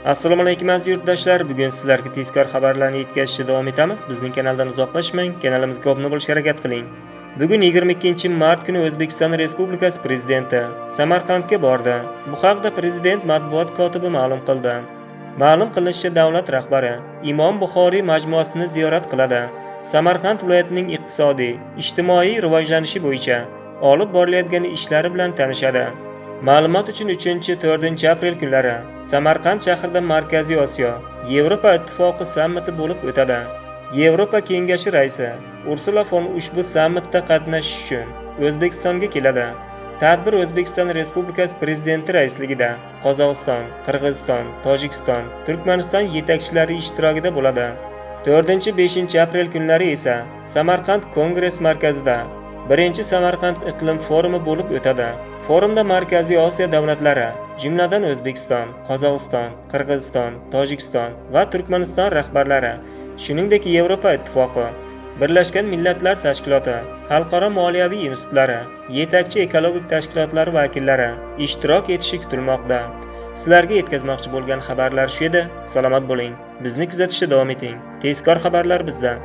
Assalomu alaykum aziz yurtdoshlar. Bugun sizlarga tezkor xabarlarni yetkazishda davom etamiz. Bizning kanaldan uzoqlashmang, kanalimizga obuna bo'lishga harakat qiling. Bugun 22-mart kuni O'zbekiston Respublikasi prezidenti Samarqandga bordi. Bu haqda prezident matbuot kotibi ma'lum qildi. Ma'lum qilinishicha, davlat rahbari Imom Buxoriy majmuasini ziyorat qiladi. Samarqand viloyatining iqtisodiy, ijtimoiy rivojlanishi bo'yicha olib borilayotgan ishlari bilan tanishadi. Ma'lumot uchun 3-4 aprel kunlari Samarqand shahrida Markaziy Osiyo Yevropa ittifoqi sammiti bo'lib o'tadi. Yevropa kengashi raisi Ursula von ushbu sammitda qatnashish uchun O'zbekistonga keladi. Tadbir O'zbekiston Respublikasi prezidenti raisligida Qozog'iston, Qirg'iziston, Tojikiston, Turkmaniston yetakchilari ishtirokida bo'ladi. 4-5 aprel kunlari esa Samarqand Kongress markazida 1-Samarqand iqlim forumi bo'lib o'tadi. Forumda Markaziy Osiyo davlatlari, jumladan O'zbekiston, Qozog'iston, Qirg'iziston, Tojikiston va Turkmaniston rahbarlari, shuningdek Yevropa ittifoqi, Birlashgan Millatlar Tashkiloti, xalqaro moliyaviy institutlari, yetakchi ekologik tashkilotlari vakillari ishtirok etishi kutilmoqda. Sizlarga yetkazmoqchi bo'lgan xabarlar shu edi. Salomat bo'ling. Bizni kuzatishda davom eting. Tezkor xabarlar bizda.